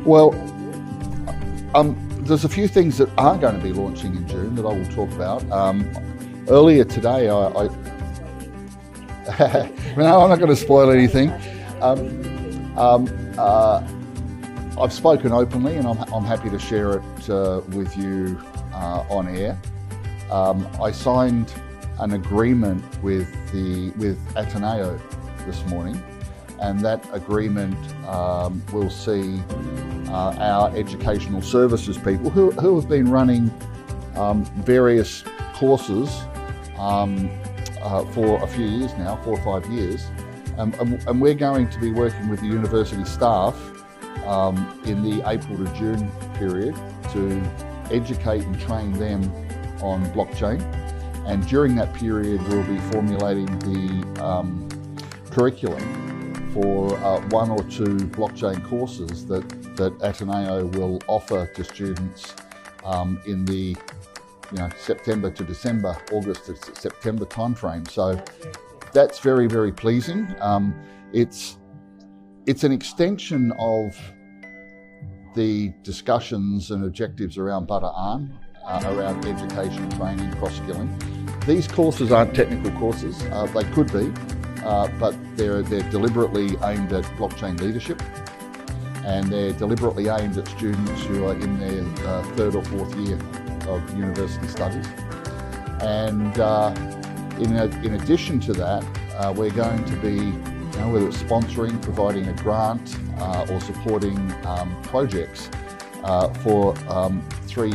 Well, there's a few things that are going to be launching in June that I will talk about. Earlier today, no, I'm not going to spoil anything. I've spoken openly, and I'm happy to share it with you on air. I signed an agreement with Ateneo this morning, and that agreement will see our educational services people who have been running various courses for a few years now, 4 or 5 years, and we're going to be working with the university staff in the April to June period to educate and train them on blockchain. And during that period, we'll be formulating the curriculum for 1 or 2 blockchain courses that Ateneo will offer to students in the September to December, August to September timeframe. So that's very, very pleasing. It's an extension of the discussions and objectives around Bataan, around education, training, cross-skilling. These courses aren't technical courses. They could be, but they're deliberately aimed at blockchain leadership, and they're deliberately aimed at students who are in their 3rd or 4th year of university studies. And in addition to that, we're going to be, whether it's sponsoring, providing a grant, or supporting projects for 3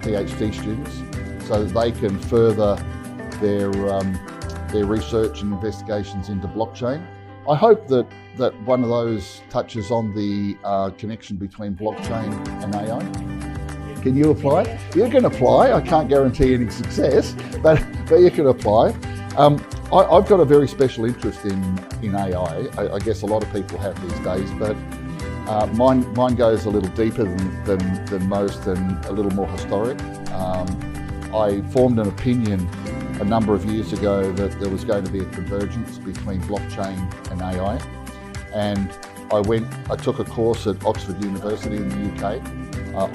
PhD students, so that they can further their research and investigations into blockchain. I hope that one of those touches on the connection between blockchain and AI. Can you apply? You can apply. I can't guarantee any success, but you can apply. I've got a very special interest in AI. I guess a lot of people have these days, but mine goes a little deeper than most and a little more historic. I formed an opinion a number of years ago that there was going to be a convergence between blockchain and AI, and I took a course at Oxford University in the UK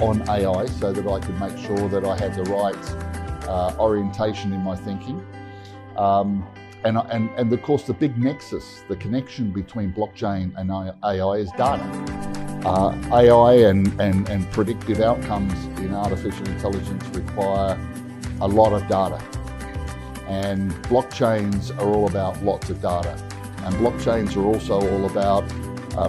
on AI, so that I could make sure that I had the right orientation in my thinking. And of course, the big nexus, the connection between blockchain and AI is data. AI and predictive outcomes in artificial intelligence require a lot of data. And blockchains are all about lots of data. And blockchains are also all about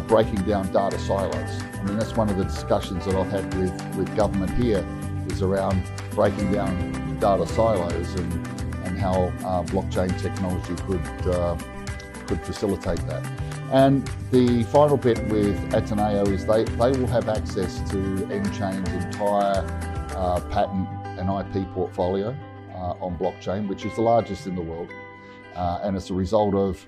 breaking down data silos. I mean, that's one of the discussions that I've had with government here, is around breaking down data silos and how blockchain technology could facilitate that. And the final bit with Ateneo is they will have access to nChain's entire patent and IP portfolio on blockchain, which is the largest in the world. And as a result of,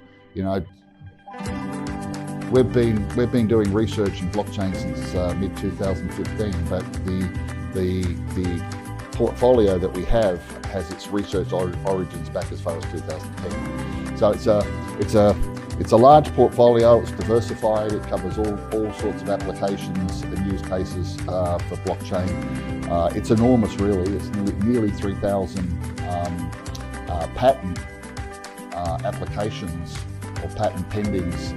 we've been doing research in blockchain since mid-2015, but the portfolio that we have has its research origins back as far as 2010. So it's a large portfolio. It's diversified. It covers all sorts of applications and use cases for blockchain. It's enormous, really. It's nearly 3,000 patent applications or patent pendings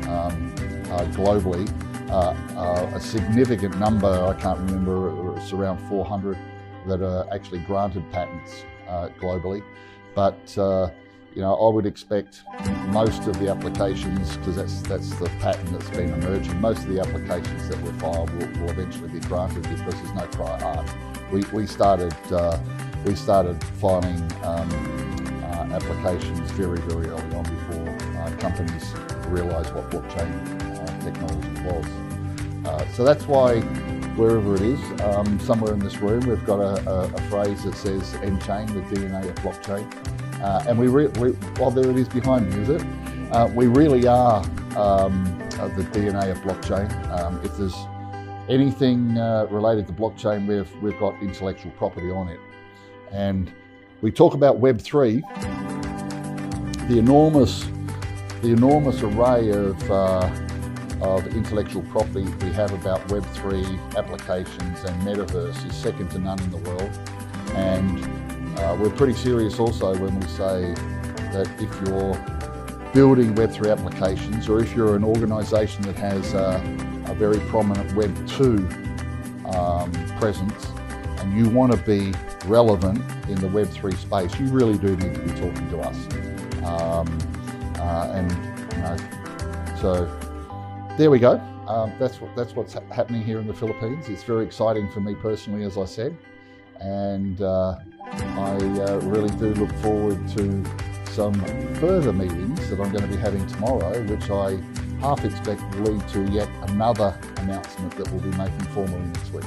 globally. A significant number, I can't remember, it's around 400 that are actually granted patents globally. But I would expect most of the applications, because that's the pattern that's been emerging, most of the applications that were filed will eventually be granted, because there's no prior art. We started filing applications very, very early on, before companies realised what blockchain technology was. So that's why, wherever it is, somewhere in this room, we've got a phrase that says nChain, the DNA of blockchain. And well, there it is behind me, is it? We really are the DNA of blockchain. If there's anything related to blockchain, we've got intellectual property on it. And we talk about Web3, the enormous array of of intellectual property we have about Web3 applications and metaverse is second to none in the world. And we're pretty serious also when we say that if you're building Web3 applications, or if you're an organisation that has a very prominent Web2 presence, and you want to be relevant in the Web3 space, you really do need to be talking to us. So there we go. That's what's happening here in the Philippines. It's very exciting for me personally, as I said, and I really do look forward to some further meetings that I'm going to be having tomorrow, which I half expect will lead to yet another announcement that we'll be making formally next week.